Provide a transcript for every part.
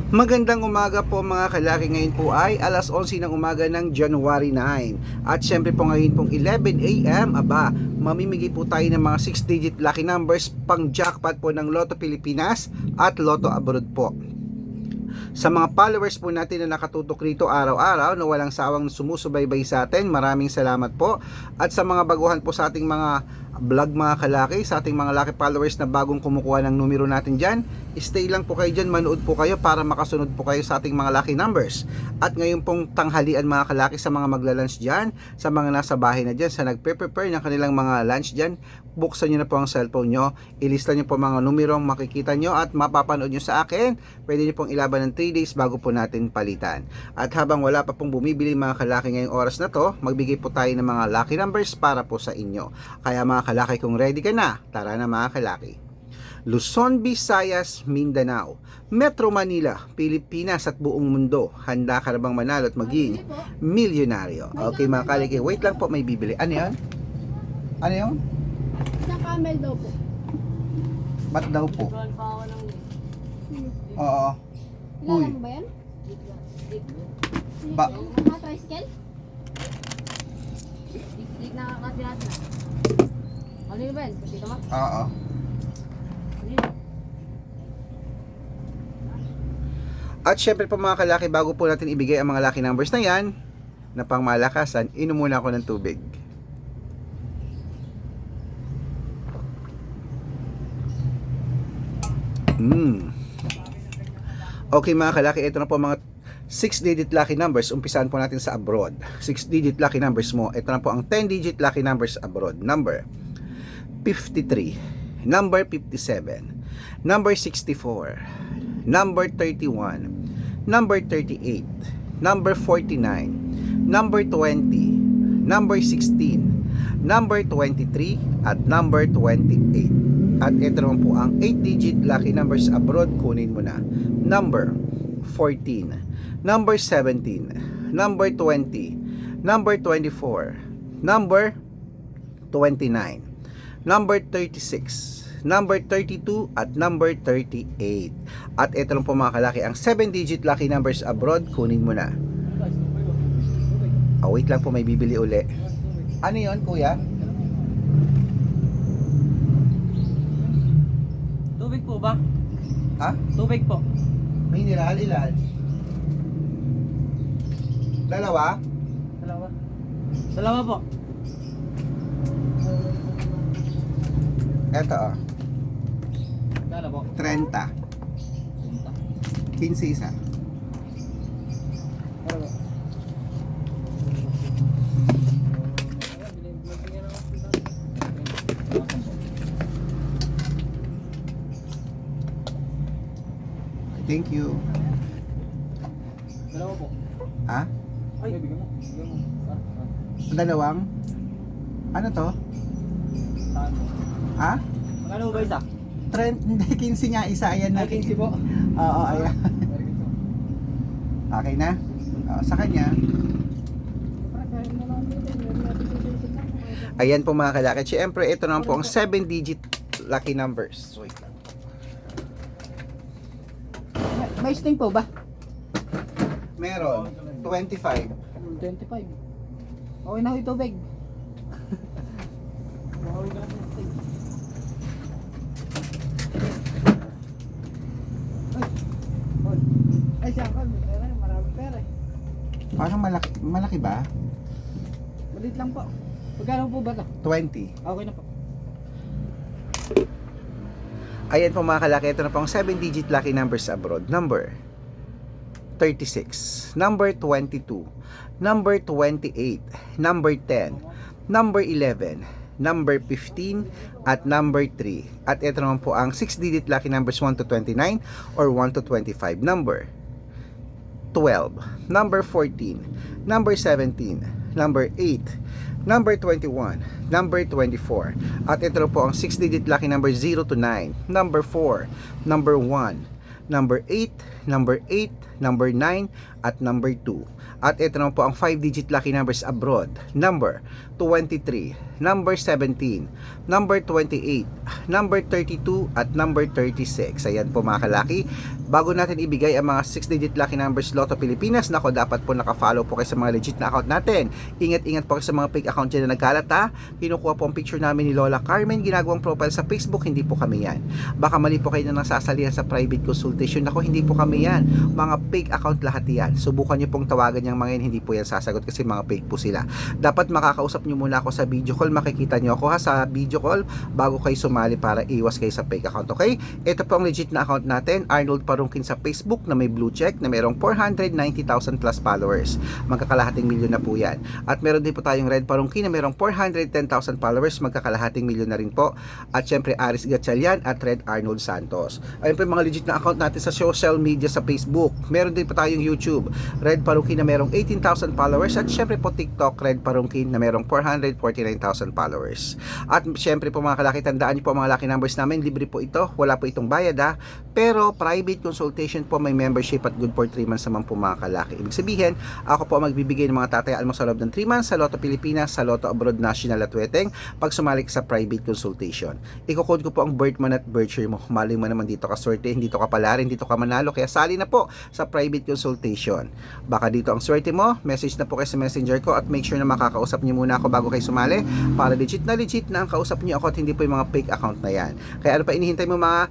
Magandang umaga po mga kalaki. Ngayon po ay alas 11 ng umaga ng January 9. At syempre po ngayon pong 11 AM, mamimigay po tayo ng mga 6-digit lucky numbers pang jackpot po ng Lotto Pilipinas at Lotto Abroad po. Sa mga followers po natin na nakatutok rito araw-araw na walang sawang sumusubaybay sa atin, maraming salamat po. At sa mga baguhan po sa ating mga vlog mga kalaki, sa ating mga lucky followers na bagong kumukuha ng numero natin dyan, stay lang po kayo dyan, manood po kayo para makasunod po kayo sa ating mga lucky numbers. At ngayon pong tanghalian mga kalaki, sa mga magla-lunch dyan, sa mga nasa bahay na dyan, sa nagpe-prepare ng kanilang mga lunch dyan, buksan nyo na po ang cellphone nyo, ilista nyo po mga numerong makikita nyo at mapapanood nyo sa akin. Pwede nyo pong ilaban ng 3 days bago po natin palitan. At habang wala pa pong bumibili mga kalaki ngayong oras na to, magbigay po tayo ng mga lucky numbers para po sa inyo. Kaya mga kalaki, kung ready ka na, tara na mga kalaki. Luzon, Visayas, Mindanao, Metro Manila, Pilipinas at buong mundo. Handa ka na bang manalo at maging milyonaryo? Okay mga kalaki, wait lang po, may bibili. Ano yan? Ano yun? Isang camel daw po. Ba't daw po? Oo. Uy. Kilala mo ba yan? Ba- Mga tricycle? Dik na kasi natin. Ano yun, Ben? Kasi ka ma? Oo. Ano yun? At syempre po mga kalaki, bago po natin ibigay ang mga lucky numbers na yan, na pangmalakasan, inom muna ako ng tubig. Okay mga kalaki, ito na po mga 6-digit lucky numbers. Umpisahan po natin sa abroad. 6-digit lucky numbers mo. Ito na po ang 10-digit lucky numbers abroad. Number 53, number 57, number 64, number 31, number 38, number 49, number 20, number 16, number 23, at number 28. At ito naman po ang 8-digit lucky numbers abroad. Kunin mo na. Number 14, number 17, number 20, number 24, number 29, number 36, number 32, at number 38. At ito lang po mga kalaki ang 7-digit lucky numbers abroad. Kunin mo na. Wait lang po, may bibili uli. Ano yon kuya? Tubig po ba? Ha? Tubig po. Mineral, ilan? Dalawa? Dalawa. Dalawa po. Eto Dalawa po. 30. 15 isa. Dalawa. Thank you. Dalawa po. Ha? Ay, bigyan mo. Bigyan mo. Dalawang? Ano to? Saan po? Ha? Magkano ba isa? Trend, hindi, 15 nga isa. Ayan na. Ay, 15 po. Oo, ayan. Okay na? Sa kanya. Ayan po mga kalaki. Siyempre, ito naman po ang 7-digit lucky numbers. Wait lang. May sting po ba? Meron. 25. 25. Okay na yung tubig. Ay, siya ka. Maraming pera eh. Parang malaki ba? Malit lang po. Pagkano po ba ito? 20. Okay na po. Ayan po mga kalaki, ito na po ang 7-digit lucky numbers abroad. Number 36, number 22, number 28, number 10, number 11, number 15, at number 3. At ito naman po ang 6-digit lucky numbers 1 to 29 or 1 to 25. Number 12, number 14, number 17, number 8, number 21, number 24. At ito po ang 6-digit lucky number 0 to 9, number 4, number 1, number 8, number 8, number 9, at number 2. At ito naman po ang 5-digit lucky numbers abroad. Number 23, number 17, number 28, number 32, at number 36. Ayan po mga kalaki. Bago natin ibigay ang mga 6-digit lucky numbers Lotto Pilipinas, nako dapat po nakafollow po kayo sa mga legit na account natin. Ingat-ingat po kayo sa mga fake account dyan na nagkalat ha. Kinukuha po ang picture namin ni Lola Carmen, ginagawang profile sa Facebook, hindi po kami yan. Baka mali po kayo na nasasalihan sa private consultation. Nako, hindi po kami yan. Mga fake account lahat yan. Subukan nyo pong tawagan yung mga yan, hindi po yan sasagot kasi mga fake po sila. Dapat makakausap nyo muna ako sa video call, makikita nyo ako ha sa video call bago kayo sumali para iwas kayo sa fake account, okay? Ito po ang legit na account natin, Arnold Parungkin sa Facebook na may blue check na mayroong 490,000 plus followers. Magkakalahating milyon na po yan. At meron din po tayong Red Parungkin na mayroong 410,000 followers, magkakalahating milyon na rin po. At syempre Aris Gatchalian at Red Arnold Santos. Ayun po yung mga legit na account natin sa social media sa Facebook. Meron din po tayong YouTube, Red Parungkin na mayroong 18,000 followers, at syempre po TikTok, Red Parungkin na mayroong 449,000 followers. At syempre po mga kalaki, tandaan niyo po mga lucky numbers namin, libre po ito, wala po itong bayad ha. Pero private consultation po, may membership at good for 3 months naman po mga kalaki. Ibig sabihin, ako po magbibigay ng mga tatayaan mo sa loob ng 3 months sa Lotto Pilipinas, sa Lotto Abroad National at Weteng pag sumali ka sa private consultation. Iko-code ko po ang birth month at birth year mo. Maling mo naman dito ka swerte, dito ka palarin, dito ka manalo, kaya sali na po sa private consultation. Baka dito ang swerte mo, message na po kayo sa messenger ko at make sure na makakausap niyo muna ako bago kayo sumali para legit na ang kausap niyo ako at hindi po yung mga fake account na yan. Kaya ano pa inihintay mo mga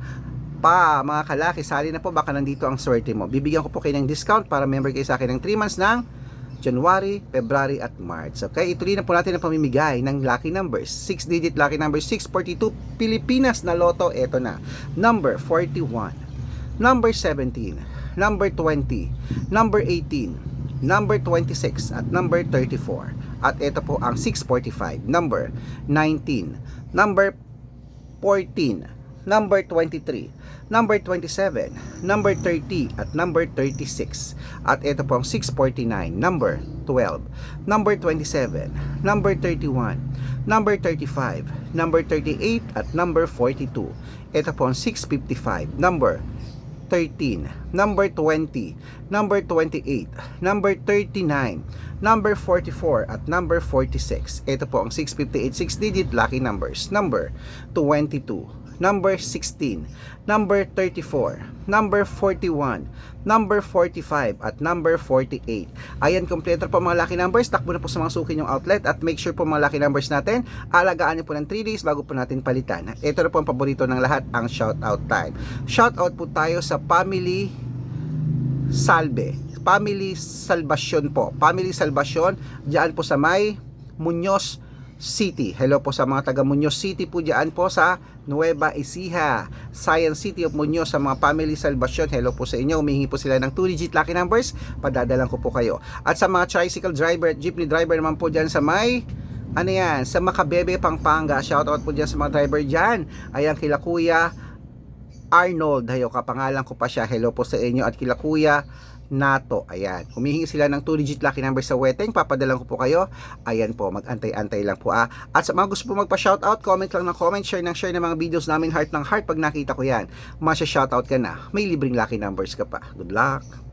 kalaki, sali na po, baka nandito ang swerte mo. Bibigyan ko po kayo ng discount para member kayo sa akin ng 3 months ng January, February at March. Okay, ituloy na po natin ang pamimigay ng lucky numbers. 6-digit lucky number 642 Pilipinas na Lotto. Eto na. Number 41, number 17, number 20, number 18, number 26 at number 34. At ito po ang 645, number 19, number 14, number 23, number 27, number 30 at number 36. At ito po ang 649, number 12, number 27, number 31, number 35, number 38 at number 42. Ito po ang 655, number 13, number 20, number 28, number 39, number 44 at number 46. Ito po ang 658 6-digit lucky numbers. Number 22, number 16, number 34, number 41, number 45 at number 48. Ayan, kompleto po mga lucky numbers. Takbo na po sa mga suki yung outlet at make sure po mga lucky numbers natin, alagaan niyo po ng 3 days bago po natin palitan. Ito na po ang paborito ng lahat, ang shoutout time. Shoutout po tayo sa Family Salve, Family Salvacion po, Family Salvacion, diyan po sa may Muñoz City. Hello po sa mga taga Muñoz City po diyan po sa Nueva Ecija, Science City of Muñoz, sa mga Family Salvacion. Hello po sa inyo. Humihingi po sila ng 2-digit lucky numbers. Padadalan ko po kayo. At sa mga tricycle driver at jeepney driver naman po diyan sa may sa Makabebe, Pampanga. Shoutout po diyan sa mga driver diyan. Ayan, kila Kuya Arnold, hayo kapangalan ko pa siya. Hello po sa inyo. At kila Kuya Nato, ayan. Humihingi sila ng 2-digit lucky number sa Weteng, papadalan ko po kayo. Ayan po, mag-antay-antay lang po At sa mga gusto po magpa-shoutout, comment lang ng comment, share ng mga videos namin, heart ng heart pag nakita ko yan. Masya-shoutout ka na, may libreng lucky numbers ka pa. Good luck!